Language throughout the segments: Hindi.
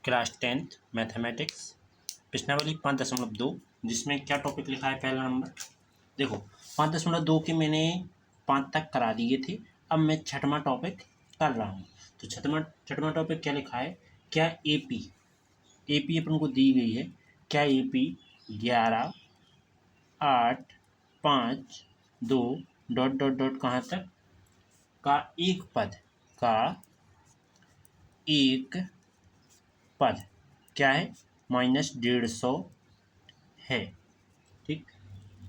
क्लास 10th मैथमेटिक्स प्रश्नावली 5.2 जिसमें क्या टॉपिक लिखा है पहला नंबर। देखो 5.2 के मैंने 5 तक करा दिए थे। अब मैं छठवां टॉपिक कर रहा हूँ। तो छठवां टॉपिक क्या लिखा है, क्या एपी अपन को दी गई है, क्या एपी 11 8 5 2 डॉट डॉट डॉट कहाँ तक का एक पद क्या है -150 है। ठीक,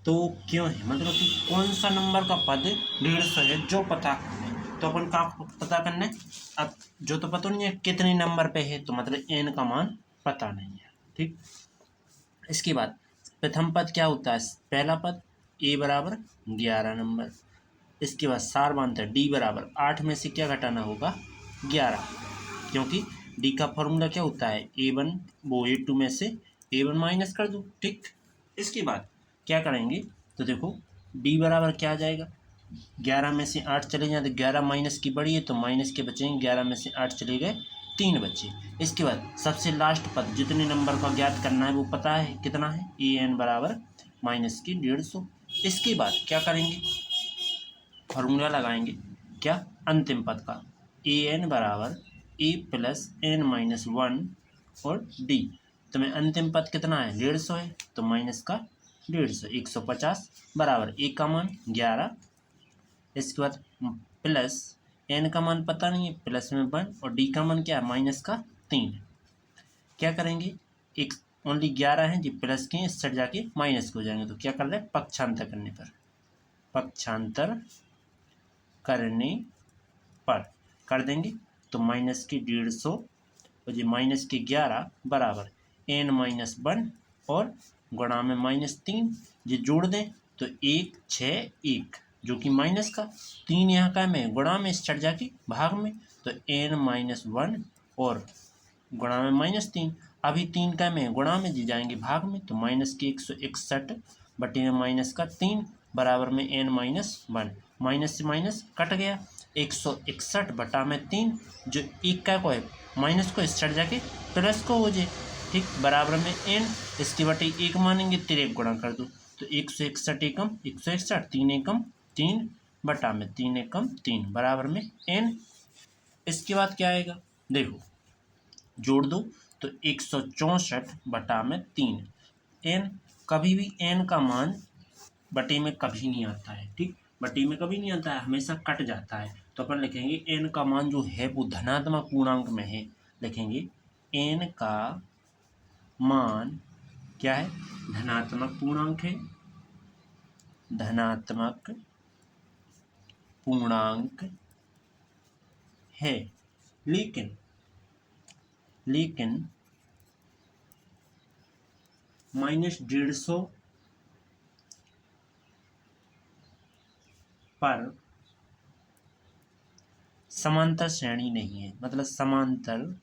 तो क्यों है, मतलब कि कौन सा नंबर का पद 150 है जो पता करना है। तो अपन का पता करना है। अब जो तो पता नहीं है कितने नंबर पे है, तो मतलब n का मान पता नहीं है। ठीक, इसके बाद प्रथम पद क्या होता है, पहला पद a बराबर 11 नंबर। इसके बाद सार मानता है d बराबर 8 में से क्या घटाना होगा 11, क्योंकि डी का फॉर्मूला क्या होता है A1 वो A2 में से A1 माइनस कर दो। ठीक, इसके बाद क्या करेंगे, तो देखो डी बराबर क्या आ जाएगा, 11 में से 8 चले जाए तो 11 माइनस की बड़ी है तो माइनस के बचेंगे, 11 में से 8 चले गए 3 बचे। इसके बाद सबसे लास्ट पद जितने नंबर का ज्ञात करना है वो पता है कितना है, an बराबर -150। इसके बाद क्या करेंगे, फॉर्मूला लगाएंगे क्या अंतिम पद का, an बराबर a प्लस n माइनस 1 और d। तो मैं अंतिम पद कितना है 150 है, तो माइनस का 150 150 बराबर a का मान 11। इसके बाद प्लस n का मान पता नहीं है, प्लस में 1 और d का मान क्या है माइनस का 3। क्या करेंगे, एक ओनली 11 है जी प्लस के इस साइड जाके माइनस को जाएंगे, तो क्या कर रहे हैं पक्षांतर करने पर, पक्षांतर करने पर कर देंगे तो माइनस के 150 और जी माइनस के 11 बराबर n माइनस 1 और गुणा में -3 ये जोड़ दें तो 1 6 1 जो कि माइनस का 3 यहाँ का में गुणा में इस चढ़ जाके भाग में, तो n माइनस 1 और गुणा में -3 अभी 3 का में गुणा में जी जाएंगे भाग में, तो माइनस के 161 बटे में माइनस का 3 बराबर में n माइनस 1, माइनस से माइनस कट गया 161 बटा में 3 जो एक का को है माइनस को इस चढ़ जाके प्लस को हो जाए। ठीक, बराबर में n इसके बटे 1 मानेंगे 3 गुणा कर दो तो 161 एकम 161 3 एकम 3 बटा में 3 एकम 3 बराबर में n। इसके बाद क्या आएगा, देखो जोड़ दो तो 164 बटा में 3 n। कभी भी n का मान बटे में कभी नहीं आता है। ठीक, बटे में कभी नहीं आता है, हमेशा कट जाता है। तो अपन लिखेंगे n का मान जो है वो धनात्मक पूर्णांक में है, लिखेंगे n का मान क्या है धनात्मक पूर्णांक है, धनात्मक पूर्णांक है। लेकिन -150 पर समांतर श्रेणी नहीं है, मतलब समांतर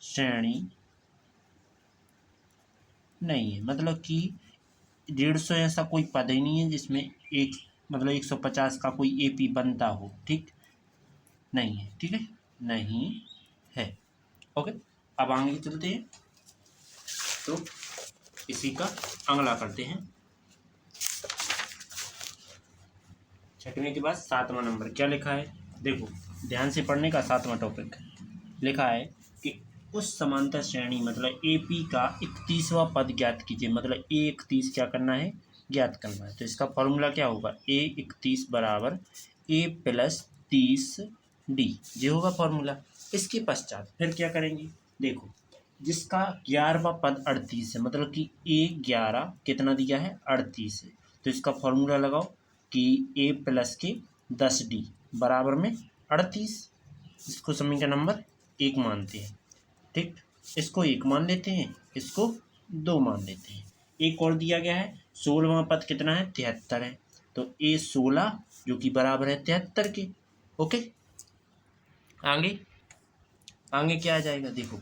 श्रेणी नहीं है, मतलब कि 150 ऐसा कोई पद ही नहीं है जिसमें एक मतलब 150 का कोई एपी बनता हो। ठीक, नहीं है, ठीक है नहीं है। ओके, अब आगे चलते हैं, तो इसी का अगला करते हैं। छठवें के बाद 7वां नंबर क्या लिखा है, देखो ध्यान से पढ़ने का 7वां टॉपिक लिखा है कि उस समांतर श्रेणी मतलब एपी का 31वां पद ज्ञात कीजिए। मतलब A31 क्या करना है ज्ञात करना है, तो इसका फॉर्मूला क्या होगा A31 बराबर A प्लस 30 D, ये होगा फॉर्मूला। इसके पश्चात फिर क्या करेंगे, देखो जिसका 11वां पद 38 है, मतलब कि A11 कितना दिया है 38 है, तो इसका फॉर्मूला लगाओ कि A प्लस के 10D बराबर में 38। इसको समीकरण नंबर 1 मानते हैं। ठीक, इसको 1 मान लेते हैं, इसको 2 मान लेते हैं। एक और दिया गया है 16वां पद कितना है 73 है, तो A16 जो कि बराबर है 73 के। ओके, आगे क्या आ जाएगा, देखो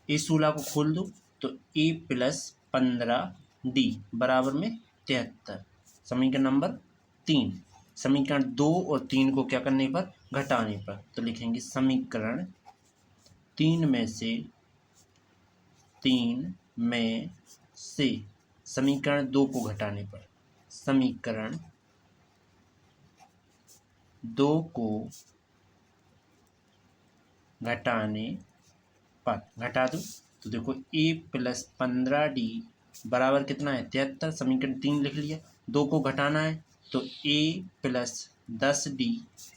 A16 को खोल दो तो A प्लस 15D बराबर में 73, समीकरण नंबर 3। समीकरण 2 और 3 को क्या करने पर घटाने पर, तो लिखेंगे समीकरण 3 में से समीकरण 2 को घटाने पर, समीकरण 2 को घटाने पर घटा दो तो देखो a + 15d बराबर कितना है 73। समीकरण 3 लिख लिया, 2 को घटाना है तो a + 10d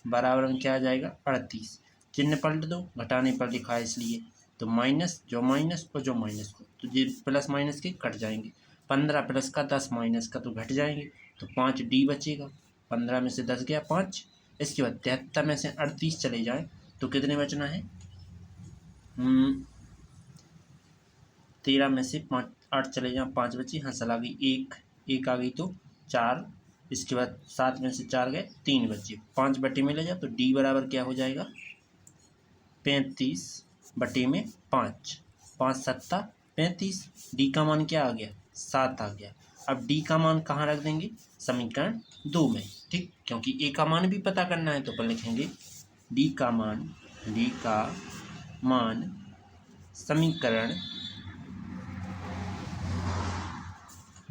बराबर में क्या आ जाएगा 38। चिन्ह पलट दो, घटाने पर लिखा है इसलिए, तो माइनस जो माइनस और जो माइनस को तो ये प्लस माइनस के कट जाएंगे, 15 प्लस का 10 माइनस का तो घट जाएंगे, तो 5d बचेगा। 15 में से 10 गया 5। इसके बाद 73 में से 38 चले जाएं तो कितने बचना है 13 में से 5 8 चले जाएं 5 बची, हंसल आ गई 1 आ गई तो 4। इसके बाद 7 में से 4 गए 3 बचे, 5 बटे में ले जाओ तो d बराबर क्या हो जाएगा 35 बटे में 5, 5 7 35। d का मान क्या आ गया 7 आ गया। अब d का मान कहाँ रख देंगे समीकरण 2 में, ठीक, क्योंकि a का मान भी पता करना है तो अपन लिखेंगे d का मान समीकरण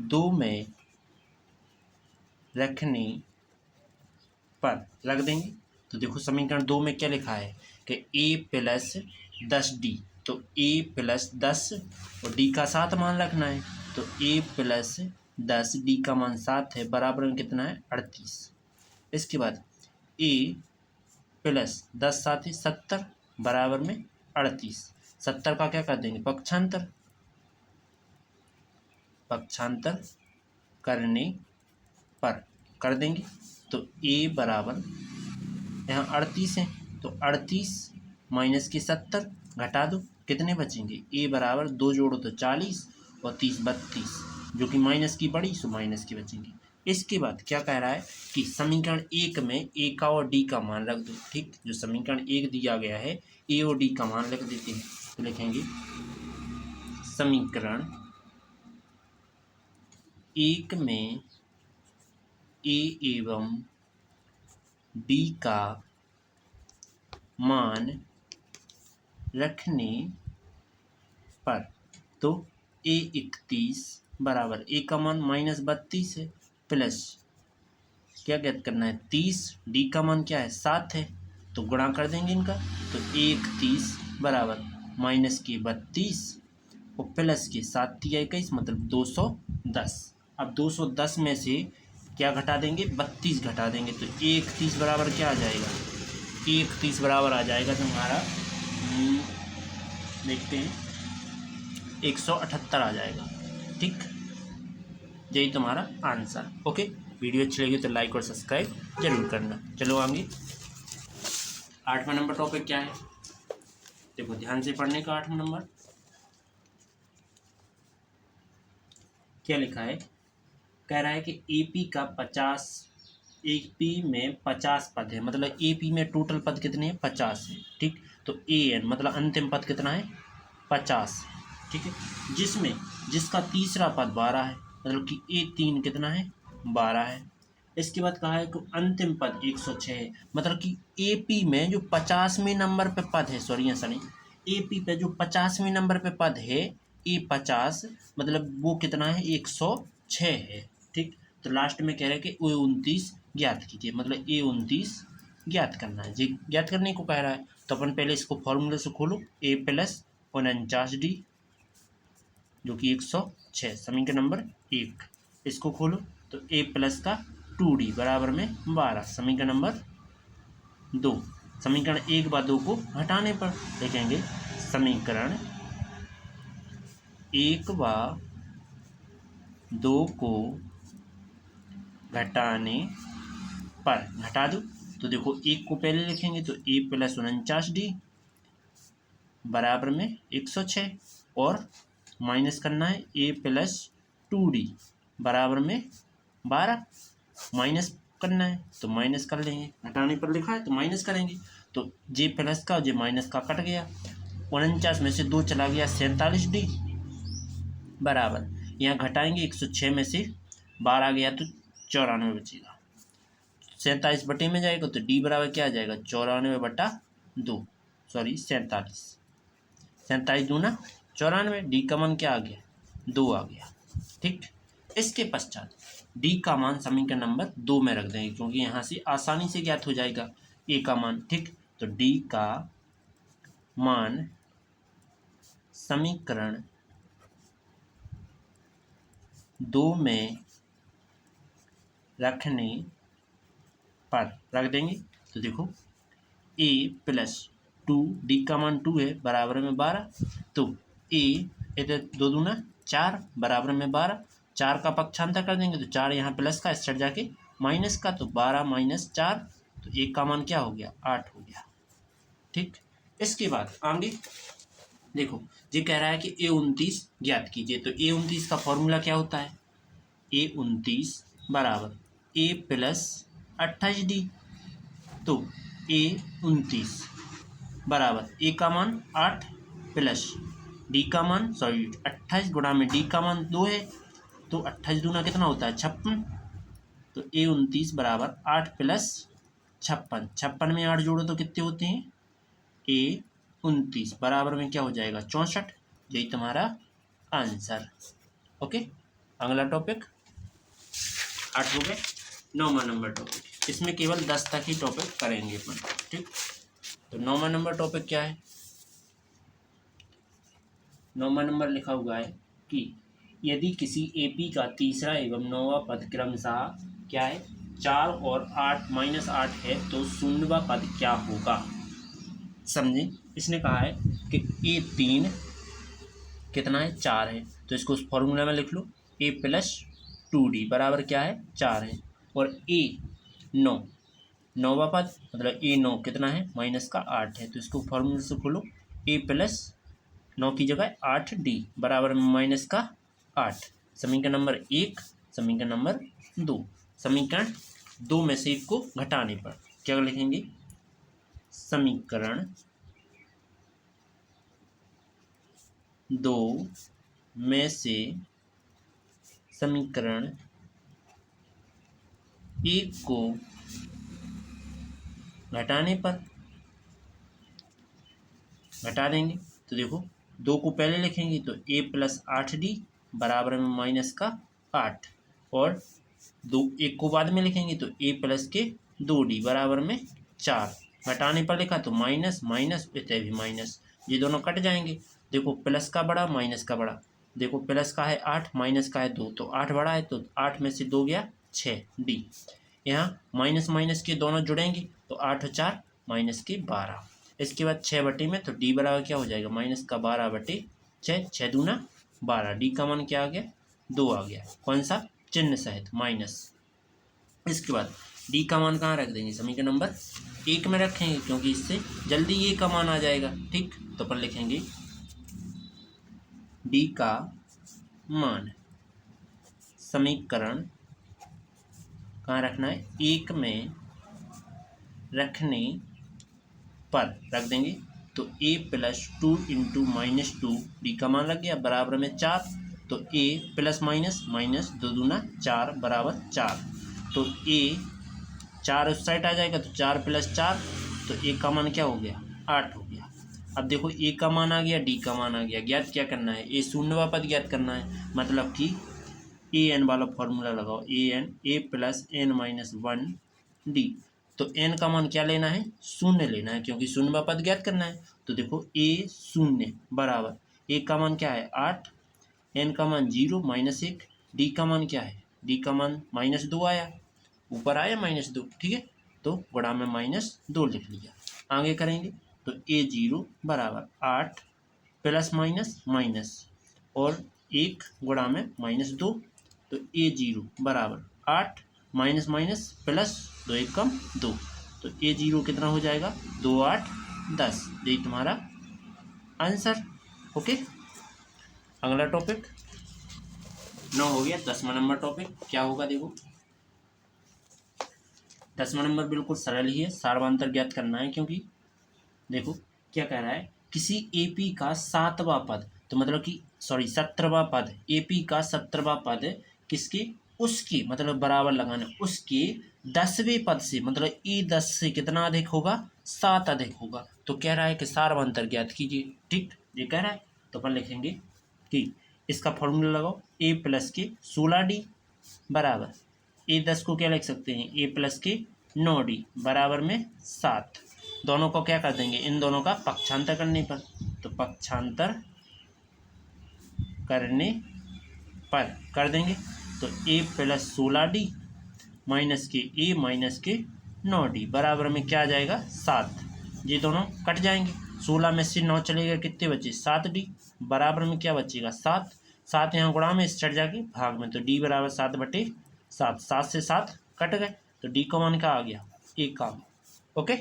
2 में रखने पर रख देंगे। तो देखो समीकरण 2 में क्या लिखा है कि a + 10d, तो a + 10 और d का 7 मान रखना है, तो a + 10 d का मान 7 है, बराबर में कितना है 38। इसके बाद a + 10 7 है 70 बराबर में 38। 70 का क्या कर देंगे पक्षांतर करने पर कर देंगे, तो a बराबर यहाँ 38 है तो 38 माइनस के 70 घटा दो, कितने बचेंगे a बराबर 2 जोड़ो तो 40 और 30 32, जो कि माइनस की बड़ी सो माइनस की बचेंगी। इसके बाद क्या कह रहा है कि समीकरण 1 में a का और d का मान रख दो, ठीक, जो समीकरण 1 दिया गया है a और d का मान रख देते हैं, तो लिखेंगे समीकरण 1 में a एवं d का मान रखने पर, तो a 31 बराबर a का मान -32 है, प्लस क्या ज्ञात करना है 30, d का मान क्या है 7 है, तो गुणा कर देंगे इनका, तो a 31 बराबर -32 और प्लस के 7 × 21 मतलब 210। अब 210 में से क्या घटा देंगे 32 घटा देंगे, तो a 31 बराबर क्या आ जाएगा a 31 बराबर आ जाएगा तुम्हारा देखते हैं 178 आ जाएगा, ठीक, यही तुम्हारा आंसर। ओके, वीडियो अच्छी लगी तो लाइक और सब्सक्राइब जरूर करना। चलो आगे 8वां नंबर टॉपिक क्या है, देखो ध्यान से पढ़ने का। 8वां नंबर क्या लिखा है, कह रहा है कि एपी में 50 पद है, मतलब एपी में टोटल पद कितने हैं 50 है, ठीक, तो an मतलब अंतिम पद कितना है 50, ठीक है, जिसका तीसरा पद 12 है, मतलब कि A3 कितना है 12 है। इसके बाद कहा है कि अंतिम पद 106 है, मतलब कि एपी में जो 50वें नंबर पे पद है, एपी पे जो 50वें नंबर पे पद है A50, मतलब वो कितना है 106 है, ठीक, तो लास्ट में कह रहे हैं कि A29 ज्ञात कीजिए, मतलब A29 ज्ञात करना है, जी ज्ञात करने को कह रहा है। तो अपन पहले इसको फॉर्मूले से खोलो, a + 49d जो कि 106 समीकरण नंबर 1, इसको खोलो तो a + का 2d बराबर में 12 समीकरण नंबर 2। समीकरण 1 व 2 को हटाने पर लिखेंगे समीकरण 1 व 2 को घटाने पर घटा दो, तो देखो 1 को पहले लिखेंगे तो a + 49d बराबर में 106 और माइनस करना है a + 2d बराबर में 12, माइनस करना है तो माइनस कर लेंगे, घटाने पर लिखा है तो माइनस करेंगे, तो j प्लस का और j माइनस का कट गया, 49 में से 2 चला गया 47d बराबर, यहाँ घटाएंगे 106 में से 12 गया तो 94 बचेगा, 47 बटे में जाएगा तो डी बराबर क्या आ जाएगा 94/2, सॉरी 47, 47 दूना 94, डी का मान क्या आ गया 2 आ गया। ठीक, इसके पश्चात डी का मान समीकरण नंबर 2 में रख देंगे क्योंकि यहाँ से आसानी से ज्ञात हो जाएगा ए का मान। ठीक, तो डी का मान समीकरण 2 में रखने पर रख देंगे। तो देखो a + 2, डी का मान 2 है, बराबर में 12, तो a इधर 2 दूना 4 बराबर में 12, 4 का पक्षांतर कर देंगे तो 4 यहाँ प्लस का, इस साइड जाके माइनस का, तो 12 - 4, तो a का मान क्या हो गया 8 हो गया। ठीक, इसके बाद आगे देखो ये कह रहा है कि A29 ज्ञात कीजिए। तो A29 का फॉर्मूला क्या होता है, A29 बराबर a + 28d। तो A29 बराबर a का मान 8 प्लस डी का मान 28 गुणा में डी का मान 2 है, तो 28 दूना कितना होता है 56। तो A29 बराबर 8 + 56, 56 में 8 जोड़ो तो कितने होते हैं, A29 बराबर में क्या हो जाएगा 64। यही तुम्हारा आंसर। ओके, अगला टॉपिक 8 हो गए। 9वां नंबर टॉपिक, इसमें केवल 10 तक ही टॉपिक करेंगे अपन। ठीक, तो 9वां नंबर टॉपिक क्या है, 9वां नंबर लिखा हुआ है कि यदि किसी एपी का तीसरा एवं 9वां पद क्रमशः क्या है 4 और 8 - 8 है तो 0वां पद क्या होगा। समझे, इसने कहा है कि A3 कितना है 4 है, तो इसको उस फॉर्मूला में लिख लो, a + 2d बराबर क्या है 4 है, और A9 9वां पद मतलब A9 कितना है -8 है, तो इसको फॉर्मूले से खोलो, a + 9 की जगह 8d बराबर में -8। समीकरण नंबर 1, समीकरण नंबर 2, समीकरण 2 में से एक को घटाने पर क्या लिखेंगे, समीकरण 2 में से समीकरण 1 को घटाने पर घटा देंगे। तो देखो 2 को पहले लिखेंगे तो a + 8d बराबर में -8, और 1 को बाद में लिखेंगे तो a + 2d बराबर में 4। घटाने पर लिखा तो माइनस माइनस, इतने भी माइनस, ये दोनों कट जाएंगे। देखो प्लस का बड़ा माइनस का बड़ा, देखो प्लस का है 8 माइनस का है 2, तो 8 बड़ा है तो 8 में से 2 गया 6d। यहाँ माइनस माइनस के दोनों जुड़ेंगे तो 8 और 4 -12। इसके बाद 6 बटे में, तो d बराबर क्या हो जाएगा -12/6, 6 दूना 12, डी का मान क्या आ गया 2 आ गया, कौन सा चिन्ह सहित माइनस। इसके बाद डी का मान कहाँ रख देंगे, समीकरण नंबर 1 में रखेंगे क्योंकि इससे जल्दी ये का मान आ जाएगा। ठीक, तो अपन लिखेंगे डी का मान समीकरण कहाँ रखना है 1 में रखने पर रख देंगे, तो a + 2 × -2 डी का मान लग गया बराबर में 4, तो a + माइनस 2 दूना 4 बराबर 4, तो a 4 उस साइड आ जाएगा तो 4 + 4, तो a का मान क्या हो गया 8 हो गया। अब देखो a का मान आ गया, d का मान आ गया, ज्ञात क्या करना है, a 0वां पद ज्ञात करना है, मतलब कि an वाला फॉर्मूला लगाओ, a + n - 1d। तो n का मान क्या लेना है 0 लेना है क्योंकि 0वां पद ज्ञात करना है। तो देखो A0 बराबर a का मान क्या है 8, n का मान 0 -1, d का मान क्या है, d का मान -2 आया, ऊपर आया -2। ठीक है, तो गुणा में -2 लिख लिया। आगे करेंगे तो A0 बराबर 8 प्लस माइनस माइनस और 1 गुणा में -2, तो A0 बराबर 8 माइनस माइनस प्लस 2 1 कम 2, तो A0 कितना हो जाएगा 2 8 10, यही तुम्हारा आंसर। ओके, अगला टॉपिक 9 हो गया। 10वां नंबर टॉपिक क्या होगा, देखो 10वां नंबर बिल्कुल सरल ही है, सार्वंतर ज्ञात करना है, क्योंकि देखो क्या कह रहा है, किसी एपी का 7वां पद, तो मतलब कि 17वां पद, एपी का 17वां पद किसके उसकी मतलब बराबर लगाना, उसके 10वें पद से मतलब ई 10 से कितना अधिक होगा, 7 अधिक होगा। तो कह रहा है कि सार्वंतर ज्ञात कीजिए। ठीक, ये कह रहा है तो अपन लिखेंगे कि इसका फॉर्मूला लगाओ, ए प्लस के 16d बराबर ए 10 को क्या लिख सकते हैं, ए प्लस के 9d बराबर में 7। दोनों को क्या कर देंगे, इन दोनों का पक्षांतर करने पर, तो पक्षांतर करने पर कर देंगे तो ए प्लस 16d माइनस के ए माइनस के 9d बराबर में क्या आ जाएगा, 7। ये दोनों कट जाएंगे, 16 में से 9 चलेगा, कितने बचे, 7d बराबर में क्या बचेगा, 7। 7 यहाँ गुणा में, इस चढ़ जाके भाग में, तो d बराबर 7/7। 7 से 7 कट गए तो d का मान क्या आ गया, 1 का। ओके,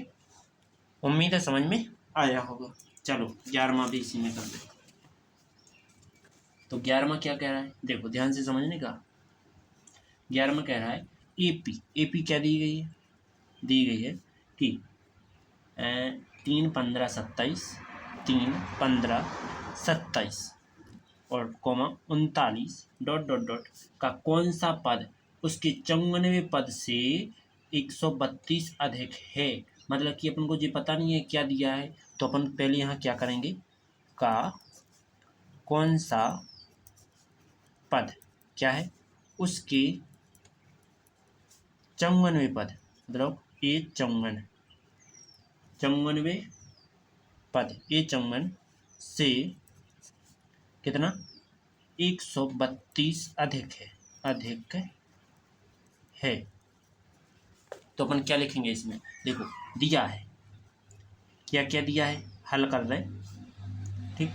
उम्मीद है समझ में आया होगा। चलो 11वां भी इसी में कर दे। तो 11वां क्या कह रहा है, देखो ध्यान से समझने का। 11वां कह रहा है एपी क्या दी गई है, दी गई है कि 3 15 27, 3 15 27 और कोमा 39 डॉट डॉट डॉट का कौन सा पद उसके 94वें पद से 132 अधिक है। मतलब कि अपन को ये पता नहीं है क्या दिया है, तो अपन पहले यहाँ क्या करेंगे, का कौन सा पद क्या है उसके 94वें पद, मतलब ए 94वें पद ए 54 से कितना, 132 अधिक है। तो अपन क्या लिखेंगे इसमें, देखो दिया है, क्या क्या दिया है, हल कर रहे, ठीक,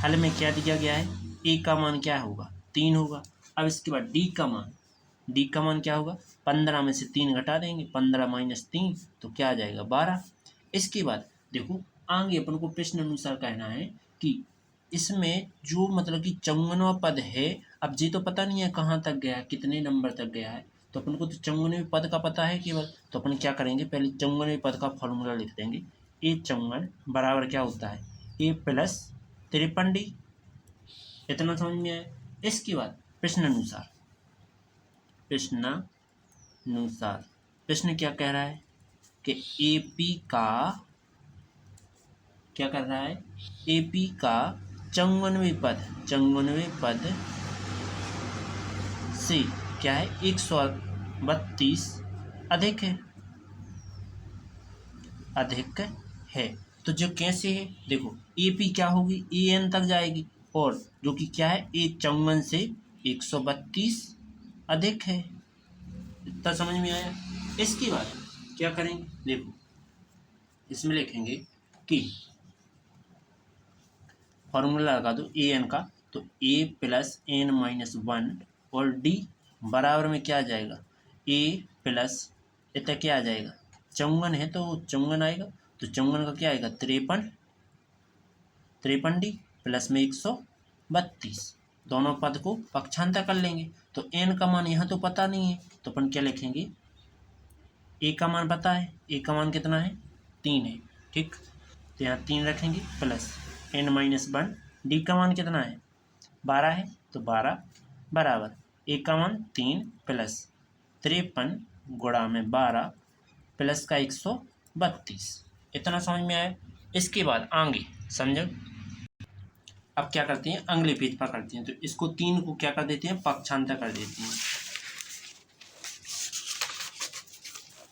हल में क्या दिया गया है, ए का मान क्या होगा, 3 होगा। अब इसके बाद डी का मान क्या होगा, 15 में से 3 घटा देंगे, 15 माइनस 3 तो क्या आ जाएगा, 12। इसके बाद देखो आगे अपन को प्रश्न अनुसार कहना है कि इसमें जो मतलब कि 54वां पद है, अब जी तो पता नहीं है कहाँ तक गया है, कितने नंबर तक गया है, तो अपन को तो 54वें पद का पता है केवल। तो अपन क्या करेंगे, पहले 54वें पद का फॉर्मूला लिख देंगे, ए 54 बराबर क्या होता है, ए प्लस 53d। इतना समझ में आया। इसके बाद प्रश्न क्या कह रहा है कि एपी का क्या कर रहा है, एपी का 54वें पद से क्या है, 132 अधिक है। तो जो कैसे है, देखो एपी क्या होगी, ए एन तक जाएगी, और जो कि क्या है, ए 54 से 132 अधिक है। इतना समझ में आया। इसके बाद क्या करेंगे, देखो इसमें लिखेंगे कि फॉर्मूला लगा दो ए एन का, तो ए प्लस एन माइनस 1 और डी बराबर में क्या आ जाएगा, ए प्लस इतना क्या आ जाएगा, 54 है तो 54 आएगा, तो 54 का क्या आएगा, 53d प्लस में 132। दोनों पद को पक्षांतर कर लेंगे। तो एन का मान यहाँ तो पता नहीं है, तो अपन क्या लिखेंगे, ए का मान पता है, ए का मान कितना है, 3 है, ठीक, तो यहाँ 3 रखेंगे प्लस एन माइनस 1, डी का मान कितना है, 12 है, तो 12 बराबर ए का मान 3 प्लस 53 गुणा में 12 प्लस का 132। इतना समझ में आया। इसके बाद आगे समझो, अब क्या करते हैं, अगले पेज पर करते हैं, तो इसको 3 को क्या कर देते हैं, पक्षांतर कर देते हैं।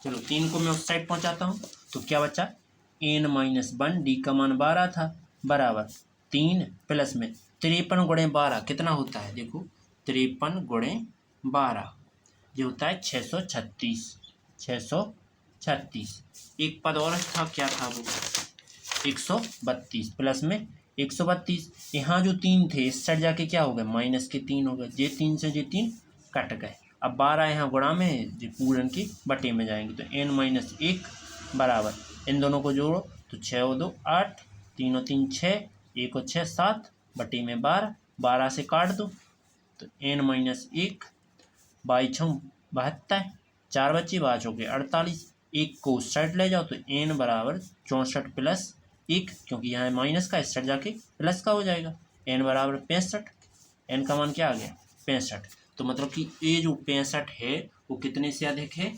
चलो 3 को मैं उस साइड पहुंचाता हूं, तो क्या बचा, एन माइनस 1, डी का मान 12 था, बराबर 3 प्लस में 53 गुणे 12 कितना होता है, देखो 53 गुणे 12 जो होता है 636। एक पद और था, क्या था वो, 132 प्लस में 132। यहाँ जो 3 थे इस साइड जाके क्या हो गए, माइनस के 3 हो गए, ये 3 से ये 3 कट गए। अब 12 यहाँ गुणा में, जो पूरन की बटे में जाएंगे, तो n माइनस 1 बराबर, इन दोनों को जोड़ो तो 6 और 2 8, 3 और 3 6, 1 और 6 7 बटे में 12, 12 से काट दो तो n माइनस 1 22 6 72, 4 बच्चे 12 चौके 48, 1 को उस साइड ले जाओ तो n बराबर 64 प्लस 1, क्योंकि यहाँ माइनस का, इस साइड जाके प्लस का हो जाएगा, n बराबर 65, n का मान क्या आ गया 65। तो मतलब कि ये जो 65 है वो कितने से अधिक है,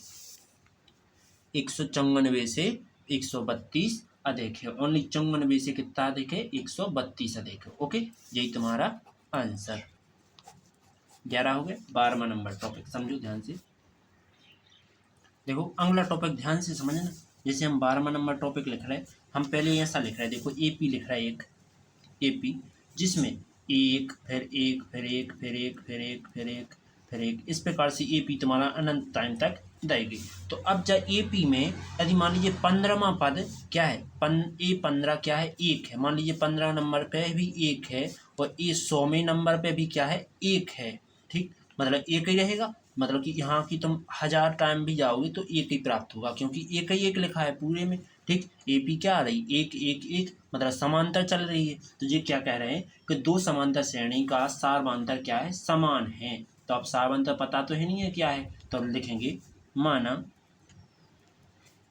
194 से 132 अधिक है। ओनली 94 से कितना अधिक है, 132 अधिक है। ओके, यही तुम्हारा आंसर। 11 हो गए। 12वां नंबर टॉपिक समझो ध्यान से। देखो अगला टॉपिक ध्यान से समझना। जैसे हम 12वां नंबर टॉपिक लिख रहे हैं, हम पहले ऐसा लिख रहे हैं, देखो एपी लिख रहा है, एक एपी जिसमें एक फिर एक फिर एक फिर एक फिर एक फिर एक फिर एक, इस प्रकार से एपी तुम्हारा अनंत टाइम तक जाएगी। तो अब जब एपी में यदि मान लीजिए 15वां पद क्या है, ए15 क्या है, एक है। मान लीजिए 15 नंबर पे भी एक है और ए 100वें नंबर पे भी क्या है, एक है। ठीक, मतलब एक ही रहेगा। मतलब कि यहाँ की तुम 1000 टाइम भी जाओगे तो एक ही प्राप्त होगा, क्योंकि एक ही एक लिखा है पूरे में। ठीक, एपी क्या आ रही, एक एक एक, मतलब समांतर चल रही है। तो ये क्या कह रहे हैं कि दो समांतर श्रेणी का सारवांतर क्या है, समान है। तो अब सारवांतर पता तो है नहीं है क्या है, तो लिखेंगे माना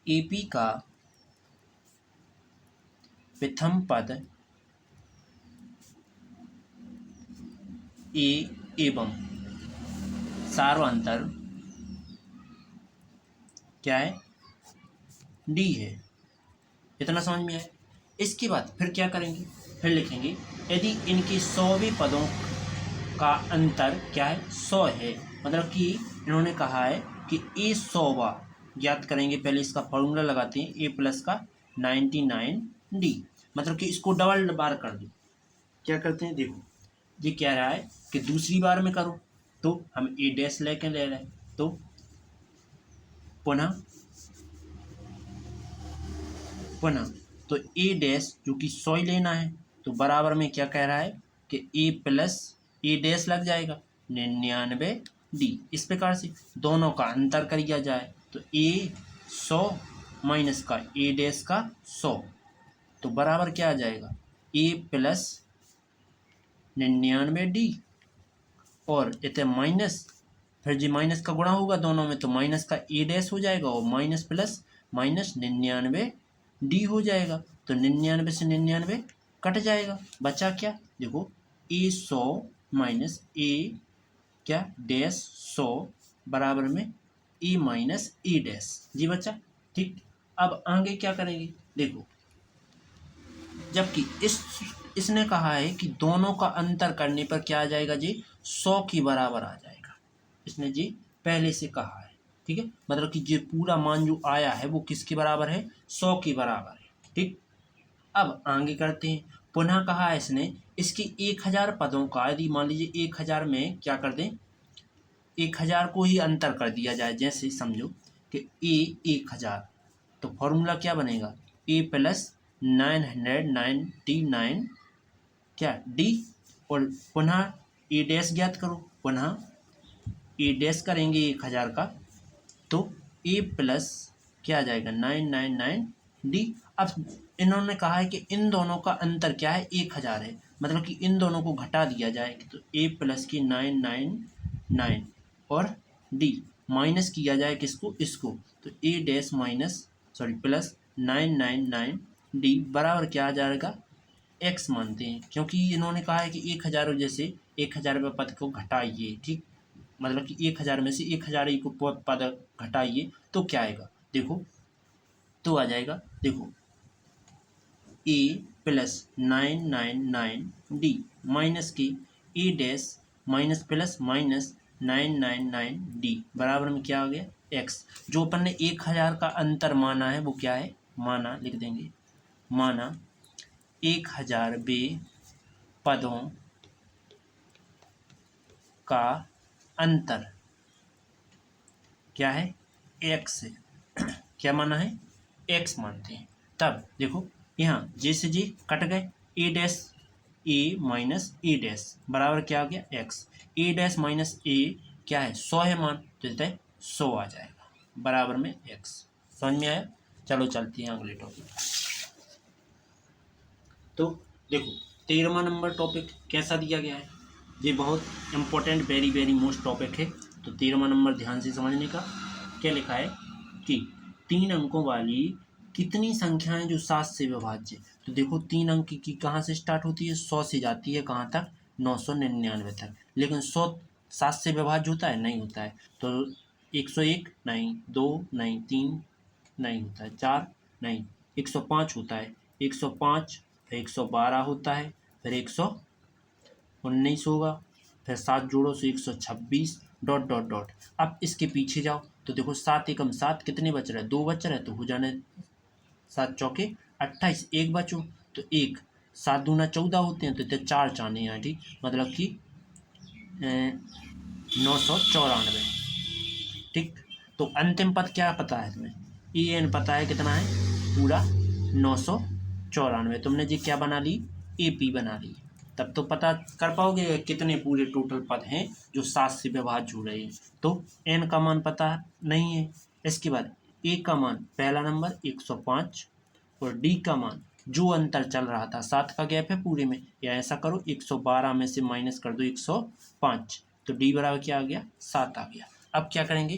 एपी का प्रथम पद ए एवं सारवांतर क्या है, डी है। इतना समझ में आया। इसके बाद फिर क्या करेंगे, फिर लिखेंगे यदि इनके 100वें पदों का अंतर क्या है, 100 है। मतलब कि इन्होंने कहा है कि ए 100वां ज्ञात करेंगे। पहले इसका फॉर्मूला लगाते हैं, ए प्लस का 99D। मतलब कि इसको डबल बार कर दो। क्या करते हैं, देखो ये कह रहा है कि दूसरी बार में करो, तो हम ए डैश लेके ले रहे हैं। तो पुनः तो ए डैश जो कि 100 ही लेना है, तो बराबर में क्या कह रहा है कि ए प्लस ए डैश लग जाएगा 99D। इस प्रकार से दोनों का अंतर कर दिया जाए, तो ए 100 माइनस का ए डैश का 100, तो बराबर क्या आ जाएगा, ए प्लस 99D। और इतने माइनस, फिर जी माइनस का गुणा होगा दोनों में, तो माइनस का ए डैश हो जाएगा और माइनस प्लस माइनस 99D हो जाएगा। तो 99 से 99 कट जाएगा, बचा क्या, देखो ए 100 माइनस ए क्या डैश 100 बराबर में ए माइनस ए डैश, जी बच्चा। ठीक, अब आगे क्या करेंगे, देखो जबकि इसने कहा है कि दोनों का अंतर करने पर क्या आ जाएगा जी, 100 के बराबर आ जाएगा। इसने जी पहले से कहा है। ठीक है, मतलब कि जो पूरा मान जो आया है वो किसके बराबर है, 100 के बराबर है। ठीक, अब आगे करते हैं। पुनः कहा है इसने इसके 1000 पदों का, यदि मान लीजिए 1000 में क्या कर दें, 1000 को ही अंतर कर दिया जाए। जैसे समझो कि ए 1000, तो फॉर्मूला क्या बनेगा, ए प्लस 999 क्या डी, और पुनः ए डैश ज्ञात करो। पुनः ए डैश करेंगे 1000 का, तो ए प्लस क्या आ जाएगा 999D। अब इन्होंने कहा है कि इन दोनों का अंतर क्या है, 1000 है। मतलब कि इन दोनों को घटा दिया जाए, तो ए प्लस की 999 और डी माइनस किया जाए किसको, इसको, तो A dash minus sorry plus 999D बराबर क्या आ जाएगा, एक्स मानते हैं। क्योंकि इन्होंने कहा है कि 1000 जैसे 1000 पद को घटाइए। ठीक, मतलब कि 1000 में से 1000 ही को पद घटाइए तो क्या आएगा, देखो तो आ जाएगा, देखो ए प्लस 999D माइनस की A dash minus plus minus 999D बराबर में क्या आ गया, एक्स। जो अपन ने 1000 का अंतर माना है वो क्या है, माना लिख देंगे, माना 1000वें पदों का अंतर क्या है, एक्स है। क्या माना है, एक्स मानते हैं। तब देखो यहाँ जे से जे कट गए, ए डैश ए माइनस ए डैश बराबर क्या आ गया, एक्स। ए डैश माइनस ए क्या है, 100 है मान, तो देता है 100 आ जाएगा बराबर में एक्स। समझ में आया। चलो चलते हैं अगले टॉपिक। तो देखो 13वां नंबर टॉपिक कैसा दिया गया है, ये बहुत important very very most topic है। तो 13वां नंबर ध्यान से समझने का। क्या लिखा है कि 3 अंकों वाली कितनी संख्याएं जो 7 से विभाज्य। तो देखो 3 अंक की कहाँ से स्टार्ट होती है, 100 से जाती है कहाँ तक, 999 तक। लेकिन 100 7 से विभाज्य होता है? नहीं होता है। तो 101 नहीं, 2 नहीं, 3 नहीं होता है, 4 नहीं, 105 होता है, 105 फिर 112 होता है, फिर 119 होगा, फिर 7 जोड़ो तो 126 डॉट डॉट डॉट। अब इसके पीछे जाओ तो देखो 7 एकम 7 कितने बच रहे हैं? 2 बच रहे हैं, तो हो जाने 7 चौके 28, एक बचो तो एक, 7 दूना 14 होते हैं, तो 4 चाने हैं, ठीक, मतलब कि 994। ठीक, तो अंतिम पद क्या पता है तुम्हें? ई एन पता है कितना है? पूरा 994। तुमने जी क्या बना ली? ए पी बना ली। तब तो पता कर पाओगे कितने पूरे टोटल पद हैं जो 7 से विभाज्य हो रहे हैं। तो एन का मान पता नहीं है। इसके बाद ए का मान पहला नंबर 105 और डी का मान जो अंतर चल रहा था, 7 का गैप है पूरे में, या ऐसा करो 112 में से माइनस कर दो 105, तो डी बराबर क्या आ गया? 7 आ गया। अब क्या करेंगे?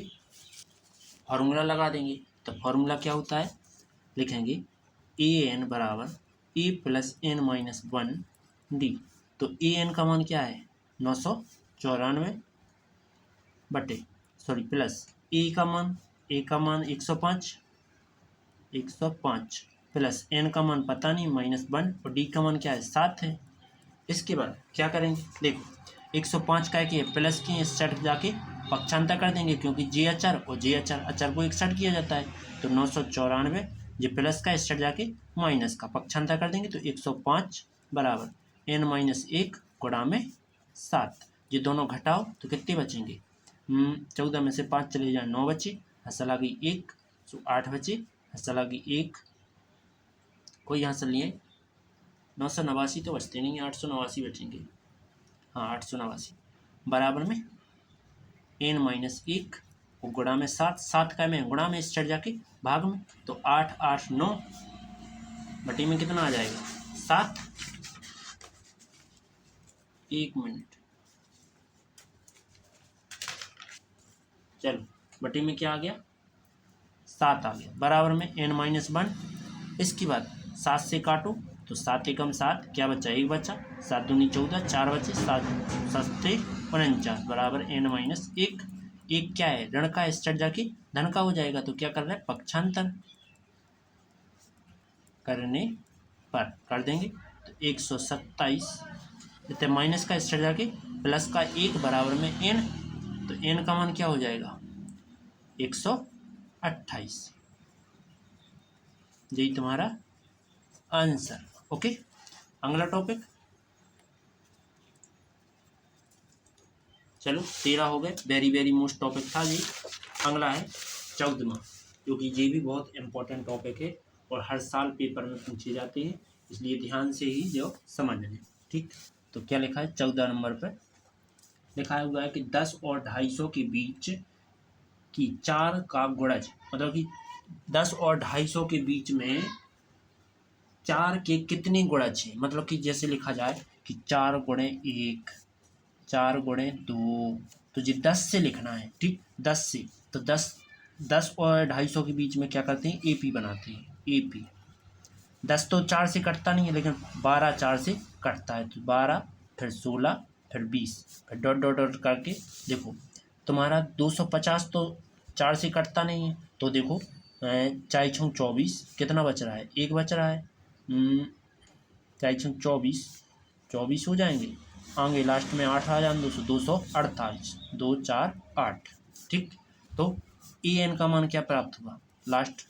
फार्मूला लगा देंगे। तो फार्मूला क्या होता है? लिखेंगे ए एन बराबर ए प्लस एन माइनस 1 डी। तो ए एन का मान क्या है? 994 बटे प्लस ए का मान 105 प्लस एन का मान पता नहीं -1 और डी का मान क्या है? 7 है। इसके बाद क्या करेंगे? देखो 105 का है प्लस की इस साइड जाके पक्षांतर कर देंगे, क्योंकि जे अचर और जे अचर को एक साइड किया जाता है। तो 994 जे प्लस का इस साइड जाके माइनस का पक्षांतर कर देंगे, तो 105 बराबर n माइनस 1 गुणा में 7। ये दोनों घटाओ तो कितने बचेंगे? 14 में से 5 चले जाए 9 बचे, हंसा लगी 1, तो 8 बचे, हंसा लगी 1, कोई यहाँ से लिए 989 तो बचते नहीं, 889 बचेंगे। हाँ 889 बराबर में n माइनस 1 और गुणा में 7, 7 का में गुणा में इस चढ़ जाके भाग में, तो 8 8 9 बटे में कितना आ जाएगा? 7। 1 मिनट, चलो बटे में क्या आ गया? 7 आ गया, बराबर में n माइनस 1। इसके बाद 7 से काटो तो 7 एकम 7, क्या बचा? 1 बचा, 7 दूनी 14, 4 बचे, 7 सस्ते 49 बराबर n माइनस 1। एक क्या है? ऋण का इस चढ़ जाके धन का हो जाएगा, तो क्या कर रहे हैं? पक्षांतर करने पर कर देंगे, तो 127 इतने माइनस का इस चढ़ जाके प्लस का 1 बराबर में n, तो n का मान क्या हो जाएगा? 128। यही तुम्हारा आंसर। ओके, अगला टॉपिक, चलो 13 हो गए, वेरी वेरी मोस्ट टॉपिक था जी। अगला है 14वां, क्योंकि ये भी बहुत इंपॉर्टेंट टॉपिक है और हर साल पेपर में पूछे जाते हैं, इसलिए ध्यान से ही जो समझ लें। ठीक, तो क्या लिखा है 14 नंबर पर? लिखा हुआ है कि 10 और 250 के बीच की 4 का गुणज, मतलब कि 10 और 250 के बीच में 4 के कितने गुणज हैं? मतलब कि जैसे लिखा जाए कि 4 गुणे 1, 4 गुणे 2, तो ये 10 से लिखना है। ठीक, 10 से, तो 10 और 250 के बीच में क्या करते हैं? एपी बनाते हैं, एपी। 10 तो 4 से कटता नहीं है, लेकिन 12 4 से कटता है, तो 12 फिर 16 फिर 20 फिर डॉट डॉट डॉट करके देखो तुम्हारा 250 तो 4 से कटता नहीं है, तो देखो 4 छूँ 24, कितना बच रहा है? 1 बच रहा है। 4 छूँ 24, 24 हो जाएंगे, आगे लास्ट में 8 आ जाए, 248, 2 4 8। ठीक, तो ए एन का मान क्या प्राप्त हुआ? लास्ट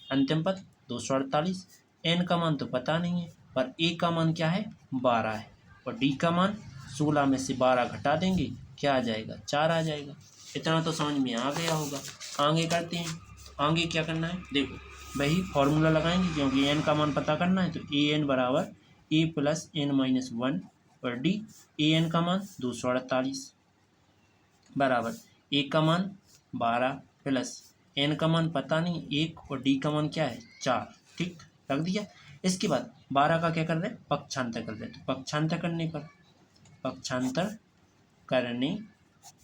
अंतिम पद 248। एन का मान तो पता नहीं है, पर ए का मान क्या है? 12 है, और डी का मान 16 में से 12 घटा देंगे, क्या आ जाएगा? 4 आ जाएगा। इतना तो समझ में आ गया होगा। आगे करते हैं, आगे क्या करना है? देखो वही फॉर्मूला लगाएंगे, क्योंकि एन का मान पता करना है, तो ए एन बराबर ए प्लस एन माइनस 1 और डी। ए एन का मान 248 बराबर ए का मान 12 प्लस एन का मान पता नहीं 1 और डी का मान क्या है? 4। ठीक, रख दिया। इसके बाद 12 का क्या कर रहे हैं? पक्षांतर कर रहे हैं, तो पक्षांतर करने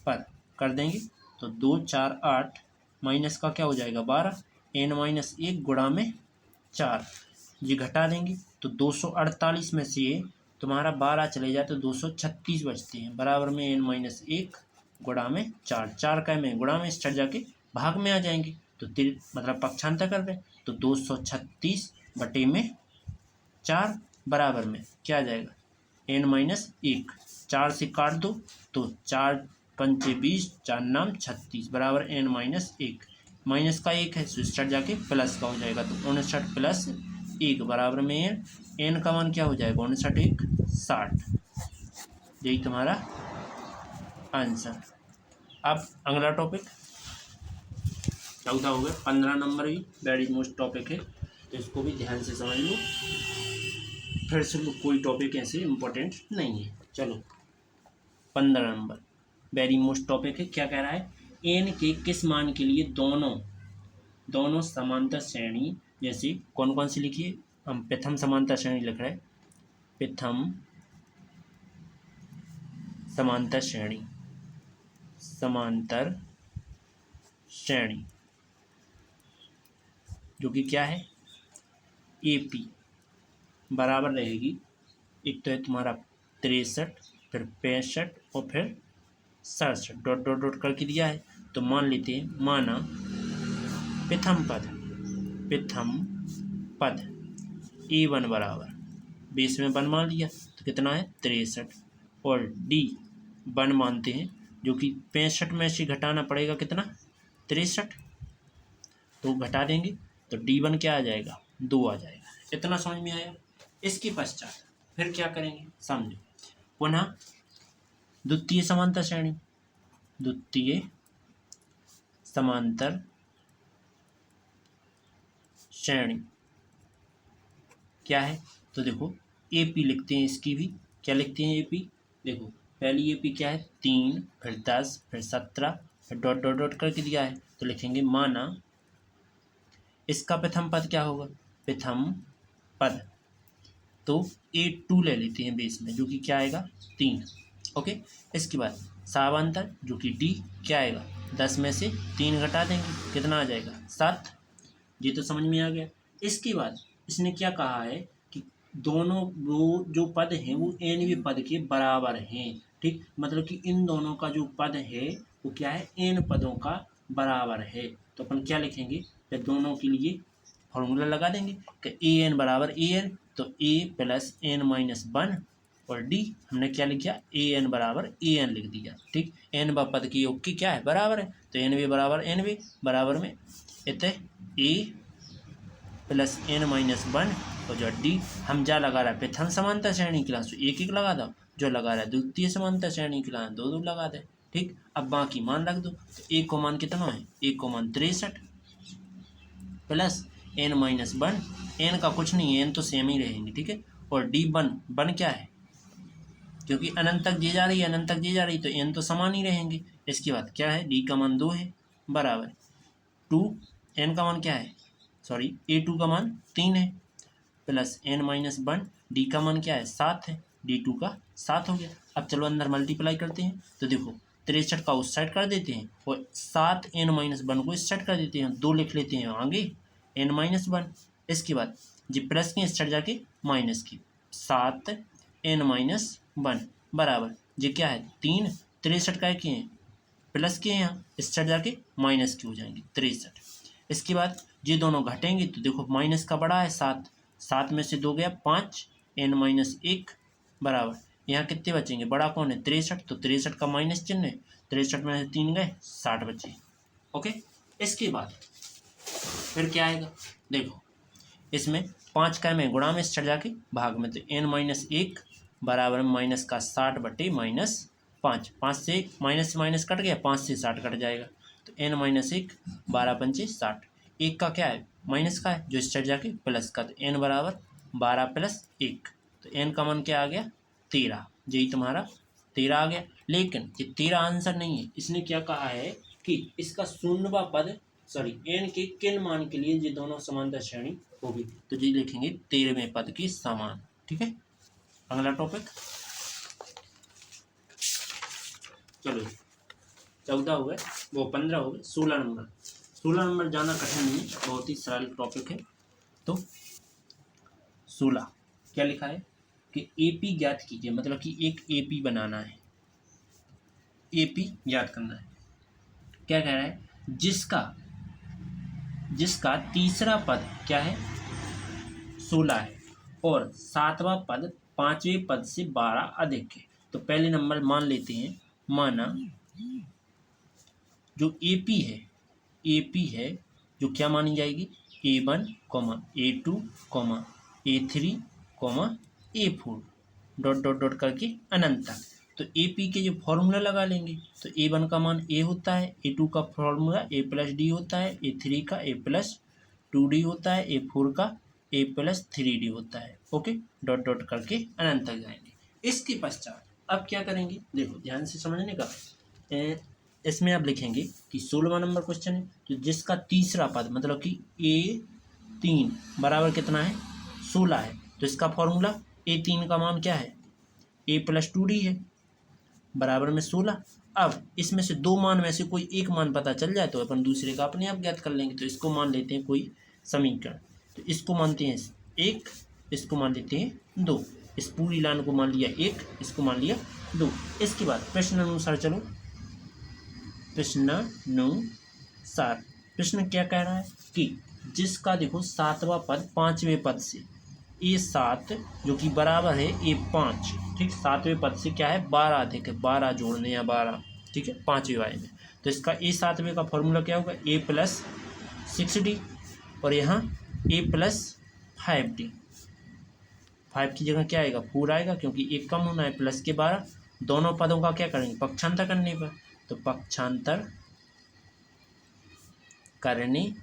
पर कर देंगे, तो 2 4 8 माइनस का क्या हो जाएगा? 12, एन माइनस 1 गुणा में 4, ये घटा देंगे, तो 248 में से तुम्हारा 12 चले जाए तो 236 बचते हैं, बराबर में एन माइनस 1 गुणा में 4, 4 का में गुणा में, इस चढ़ जाके भाग में आ जाएंगे, तो मतलब पक्षांतर कर रहे, तो 236 बटे में 4 बराबर में क्या आ जाएगा, n-1, 4 से काट दो तो 4 पंचे 20, 4 नाम 36 बराबर n-1, माइनस का 1 है तो इस साइड जाके प्लस का हो जाएगा, तो 59 प्लस 1 बराबर में n का मान क्या हो जाएगा, 59 1 60। यही तुम्हारा आंसर। अब अगला टॉपिक 14 हो गया, 15 नंबर भी वेरी मोस्ट टॉपिक है, तो इसको भी ध्यान से समझ लो, फिर से कोई टॉपिक ऐसे इम्पोर्टेंट नहीं है। चलो 15 नंबर वेरी मोस्ट टॉपिक है, क्या कह रहा है, एन के किस मान के लिए दोनों समांतर श्रेणी, जैसे कौन कौन सी लिखिए, हम प्रथम समांतर श्रेणी लिख रहे हैं, प्रथम समांतर श्रेणी, जो कि क्या है, AP बराबर रहेगी, एक तो है तुम्हारा 63, फिर 65 और फिर 67, डॉट डॉट डॉट करके दिया है, तो मान लेते हैं, माना प्रथम पद A1 बराबर, बेस में 1 मान लिया तो कितना है 63, और D1 मानते हैं, जो कि 65 में से घटाना पड़ेगा कितना 63, तो घटा देंगे तो D1 क्या आ जाएगा 2 आ जाएगा। इतना समझ में आया। इसके पश्चात फिर क्या करेंगे समझो, पुनः द्वितीय समांतर श्रेणी क्या है, तो देखो AP लिखते हैं, इसकी भी क्या लिखते हैं AP, देखो पहली AP क्या है 3, फिर 10, फिर 17, फिर डॉट डॉट डॉट करके दिया है, तो लिखेंगे माना इसका प्रथम पद क्या होगा, प्रथम पद तो A2 ले लेते हैं बेस में, जो कि क्या आएगा 3, ओके। इसके बाद सावांतर जो कि D क्या आएगा, 10 में से 3 घटा देंगे, कितना आ जाएगा 7, ये तो समझ में आ गया। इसके बाद इसने क्या कहा है कि दोनों वो जो पद हैं वो nवें पद के बराबर हैं, ठीक, मतलब कि इन दोनों का जो पद है वो क्या है n पदों का बराबर है, तो अपन क्या लिखेंगे, फिर दोनों के लिए फॉर्मूला लगा देंगे कि an बराबर an, तो a प्लस n-1 और d हमने क्या लिख दिया an बराबर an लिख दिया, ठीक, n व पद के योग की क्या है बराबर है, तो nवे बराबर nवे बराबर में इतने a प्लस n-1 और जो d हम जा लगा रहा है प्रथम समांतर श्रेणी के लाभ एक एक लगा दो, जो लगा रहा है द्वितीय समांतर श्रेणी के लाभ दो दो लगा दे, ठीक। अब बाकी मान रख दो, तो a को मान कितना है, a को मान 63 प्लस n-1, n का कुछ नहीं है, n तो सेम ही रहेंगे, ठीक है, और d1 क्या है, क्योंकि अनंत तक जी जा रही है, अनंत तक जी जा रही, तो n तो समान ही रहेंगे। इसके बाद क्या है, d का मान 2 है बराबर 2, n का मान क्या है, सॉरी A2 का मान 3 है, प्लस n-1, d का मान क्या है 7 है, d2 का 7 हो गया। अब चलो अंदर मल्टीप्लाई करते हैं, तो देखो 63 का उस साइड कर देते हैं और 7 n-1 को इस साइड कर देते हैं, 2 लिख लेते हैं आगे n-1, इसके बाद जी प्लस के इस साइड जाके माइनस की 7 n-1 बराबर जी क्या है 3, 63 का के हैं प्लस के यहाँ इस साइड जाके माइनस के हो जाएंगे 63। इसके बाद ये दोनों घटेंगे, तो देखो माइनस का बड़ा है 7, 7 में से 2 गया 5, n-1 बराबर यहाँ कितने बचेंगे, बड़ा कौन है 63, तो 63 का माइनस चिन्ह है, 63 में से 3 गए 60 बचे, ओके। इसके बाद फिर क्या आएगा, देखो इसमें 5 का में गुणा में इस चढ़ जाके भाग में, तो n-1 बराबर माइनस का 60 बटे -5, 5 से माइनस कट गया, 5 से 60 कट जाएगा, तो n-1 12 पंचे 60, एक का क्या है माइनस का है जो इस साइड जाके प्लस का, तो n बराबर 12 + 1, तो n का मान क्या आ गया 13, यही तुम्हारा 13 आ गया। लेकिन ये 13 आंसर नहीं है, इसने क्या कहा है कि इसका शून्यवा पद सॉरी n के किन मान के लिए ये दोनों समांतर श्रेणी होगी, तो जी लिखेंगे 13वें पद के समान, ठीक है। अगला टॉपिक चलो 14 हो गए, वो 15 हो गए, 16 नंबर जाना कठिन नहीं है, बहुत ही सरल टॉपिक है। तो 16 क्या लिखा है कि AP ज्ञात कीजिए, मतलब कि एक AP बनाना है, AP याद करना है। क्या कह रहा है, जिसका तीसरा पद क्या है 16 है और सातवां पद पांचवें पद से 12 अधिक है। तो पहले नंबर मान लेते हैं, माना जो AP है जो क्या मानी जाएगी, A1, A2, A3, A4 dot dot dot करके अनंत तक। तो AP के जो फॉर्मूला लगा लेंगे तो A1 का मान A होता है, A2 का फॉर्मूला A+D होता है, A3 का A+2D होता है, A4 का A+3D होता है। ओके, डॉट डॉट करके अनंत तक जाएंगे। इसके पश्चात अब क्या करेंगे, देखो ध्यान से समझने का। इसमें आप लिखेंगे कि 16वां नंबर क्वेश्चन है, तो जिसका तीसरा पद मतलब कि A3 बराबर कितना है 16 है, तो इसका फॉर्मूला A3 का मान क्या है A+2D है, बराबर में 16। अब इसमें से दो मान में से कोई एक मान पता चल जाए तो अपन दूसरे का अपने आप ज्ञात कर लेंगे। तो इसको मान लेते हैं कोई समीकरण, तो इसको मानते हैं 1, इसको मान लेते हैं 2, इस पूरी लाइन को मान लिया 1, इसको मान लिया 2। इसके बाद प्रश्न अनुसार चलो, प्रश्नानुसार प्रश्न क्या कह रहा है कि जिसका देखो सातवां पद पांचवें पद से A7 जो कि बराबर है A5, ठीक, सातवें पद से क्या है 12 अधिक है, 12 जोड़ने या 12, ठीक है, पांचवें वाले में। तो इसका A7वें का फॉर्मूला क्या होगा A+6D और यहाँ A+5D। 5 की जगह क्या आएगा 4 आएगा, क्योंकि एक कम होना है, प्लस के 12। दोनों पदों का क्या करेंगे पक्षांतर करने पर, तो पक्षांतर करने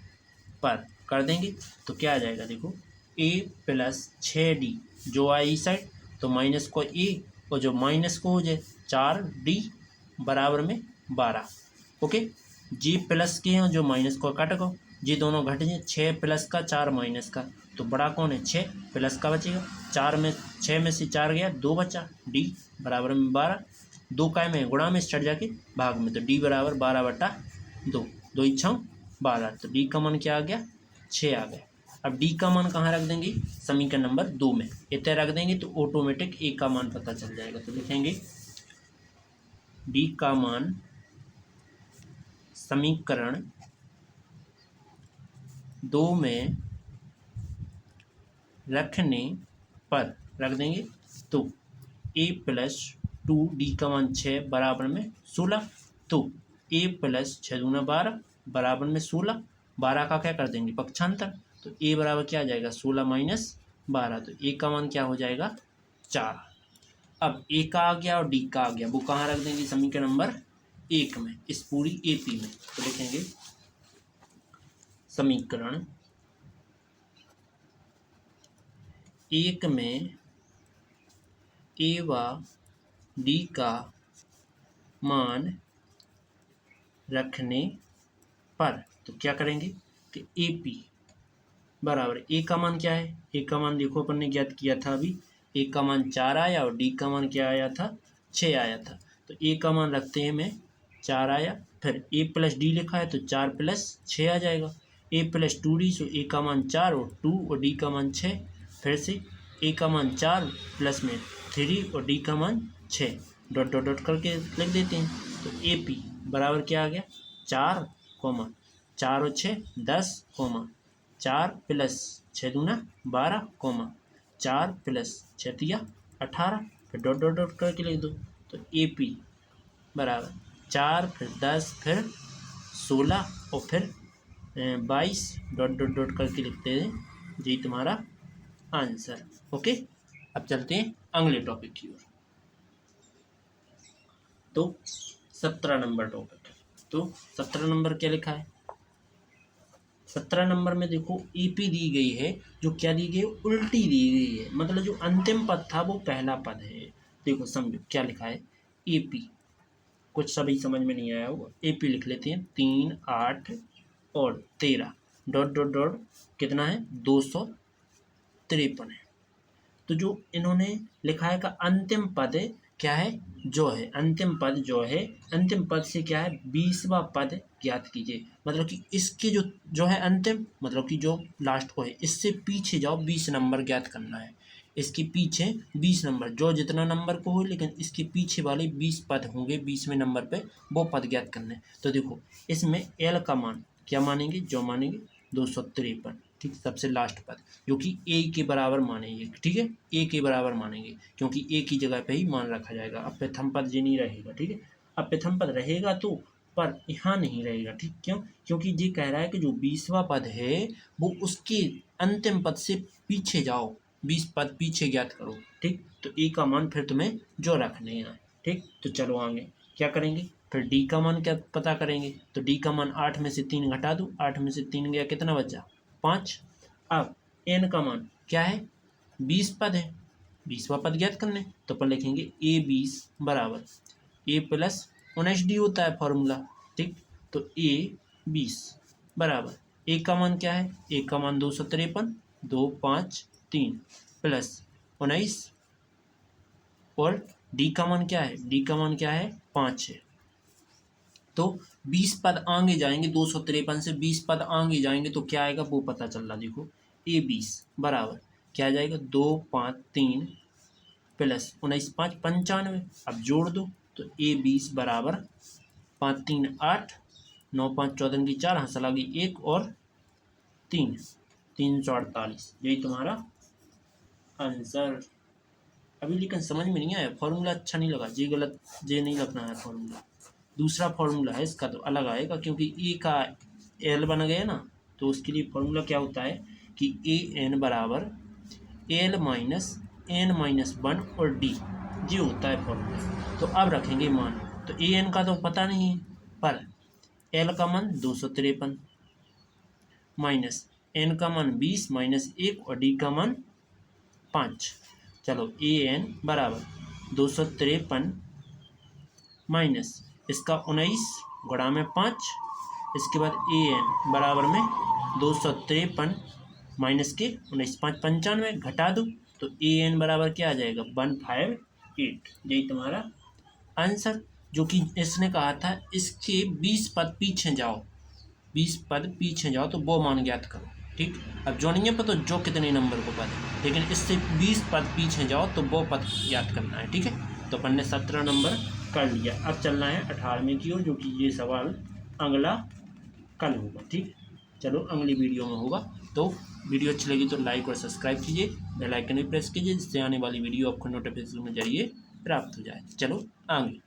पर कर देंगे तो क्या आ जाएगा, देखो A+6D जो आए इस साइड तो माइनस को A और जो माइनस को हो जाए 4D बराबर में 12। ओके, जी प्लस के हैं जो माइनस को कट गो, जी दोनों घट जाए, 6 प्लस का 4 माइनस का, तो बड़ा कौन है 6 प्लस का बचेगा, 6 में से 4 गया 2 बचा, D बराबर में 12, 2 काय में गुणा में चढ़ जाके भाग में, तो D बराबर 12/2, 2 इच्छा 12, तो D का मान क्या आ गया 6 आ गया। अब D का मान कहाँ रख देंगे समीकरण नंबर 2 में, इतने रख देंगे तो ऑटोमेटिक A का मान पता चल जाएगा। तो लिखेंगे D का मान समीकरण 2 में रखने पर रख देंगे तो A+2D का मान 6 बराबर में 16, तो A+6×12 बराबर में 16, 12 का क्या कर देंगे पक्षांतर, तो A बराबर क्या आ जाएगा 16 - 12, तो A का मान क्या हो जाएगा 4। अब A का आ गया और D का आ गया, वो कहाँ रख देंगे समीकरण नंबर 1 में, इस पूरी AP में। तो लिखेंगे समीकरण 1 में A व D का मान रखने पर, तो क्या करेंगे कि AP बराबर A का मान क्या है, A का मान देखो अपन ने ज्ञात किया था अभी, A का मान 4 आया और D का मान क्या आया था 6 आया था, तो A का मान रखते हैं में 4 आया, फिर A+D लिखा है तो 4 + 6 आ जाएगा, A+2D, सो A का मान 4 और 2 और D का मान 6, फिर से A का मान 4 प्लस में 3 और D का मान 6, डॉट डॉट डॉट करके लिख देते हैं। तो AP बराबर क्या आ गया 4, 4 और 6 10, 4 + 6 दूना 12, 4 + 6 तिया 18, फिर डॉट डॉट डॉट करके लिख दो। तो AP बराबर 4 फिर 10 फिर 16 और फिर 22 डॉट डॉट डॉट करके लिखते हैं जी तुम्हारा आंसर। ओके, अब चलते हैं अगले टॉपिक की ओर। तो 17 नंबर टॉपिक, तो 17 नंबर क्या लिखा है, 17 नंबर में देखो AP दी गई है, जो क्या दी गई है उल्टी दी गई है, मतलब जो अंतिम पद था वो पहला पद है। देखो समझो क्या लिखा है AP, कुछ सभी समझ में नहीं आया होगा, AP लिख लेते हैं 3, 8 और 13 डॉट डॉट डॉट कितना है 253 है। तो जो इन्होंने लिखा है का अंतिम पद क्या है, जो है अंतिम पद जो है, अंतिम पद से क्या है 20वां पद ज्ञात कीजिए। मतलब कि इसके जो है अंतिम, मतलब कि जो लास्ट को है, इससे पीछे जाओ 20 नंबर ज्ञात करना है। इसके पीछे 20 नंबर, जो जितना नंबर को हो, लेकिन इसके पीछे वाले 20 पद होंगे 20वें नंबर पे, वो पद ज्ञात करने। तो देखो इसमें एल का मान क्या मानेंगे, जो मानेंगे 253, ठीक, सबसे लास्ट पद, जो कि ए के बराबर मानेंगे। ठीक है, ए के बराबर मानेंगे, क्योंकि ए की जगह पे ही मान रखा जाएगा। अब प्रथम पद ये नहीं रहेगा। ठीक है, अब प्रथम पद रहेगा तो, पर यहाँ नहीं रहेगा। ठीक, क्यों, क्योंकि ये कह रहा है कि जो 20वां पद है वो उसके अंतिम पद से पीछे जाओ, 20 पद पीछे ज्ञात करो। ठीक, तो ए का मान फिर तुम्हें जो रखने हैं। ठीक, तो चलो आगे क्या करेंगे, फिर डी का मान क्या पता करेंगे। तो डी का मान 8 में से 3 घटा दो, 8 में से 3 गया, कितना बचा, 5। अब एन का मान क्या है, 20 पद है, 20वां पद ज्ञात करने, तो अपन लिखेंगे ए 20 बराबर ए प्लस 19 डी होता है फॉर्मूला। ठीक, तो ए 20 बराबर ए का मान क्या है, ए का मान 253, 2 5 3 प्लस 19, और डी का मान क्या है, डी का मान क्या है 5 है। तो 20 पद आगे जाएंगे, 253 से 20 पद आगे जाएंगे तो क्या आएगा वो पता चल रहा। देखो ए 20 बराबर क्या आ जाएगा, 2 5 3 प्लस 19 5 95। अब जोड़ दो, तो ए 20 बराबर 5 3 8, 9 5 14 की 4, हंस लगी 1 और 3, 348। यही तुम्हारा आंसर। अभी लेकिन समझ में नहीं आया, फॉर्मूला अच्छा नहीं लगा, ये गलत, ये नहीं लगना है फॉर्मूला। दूसरा फॉर्मूला है इसका तो अलग आएगा, क्योंकि ए का एल बन गया ना, तो उसके लिए फॉर्मूला क्या होता है कि ए एन बराबर एल माइनस एन माइनस 1 और डी, ये होता है फॉर्मूला। तो अब रखेंगे मान, तो ए एन का तो पता नहीं है, पर एल का मान 253 माइनस एन का मान 20 माइनस 1 और डी का मान 5। चलो ए एन बराबर 253 माइनस इसका 19 गुणा में 5, इसके बाद ए एन बराबर में 253 माइनस के 19 5 95 घटा दो, तो ए एन बराबर क्या आ जाएगा 158। यही तुम्हारा आंसर। जो कि इसने कहा था इसके 20 पद पीछे जाओ, 20 पद पीछे जाओ तो वो मान ज्ञात करो। ठीक, अब जो नहीं है पता जो कितने नंबर को पद है, लेकिन इससे 20 पद पीछे जाओ तो वो पद ज्ञात करना है। ठीक है, तो अपन ने 17 नंबर कर लिया। अब चलना है 18वें की ओर, जो कि ये सवाल अगला कल होगा। ठीक, चलो अगली वीडियो में होगा। तो वीडियो अच्छी लगी तो लाइक और सब्सक्राइब कीजिए, बेल आइकन भी प्रेस कीजिए, जिससे आने वाली वीडियो आपको नोटिफिकेशन के जरिए प्राप्त हो जाए। चलो आगे।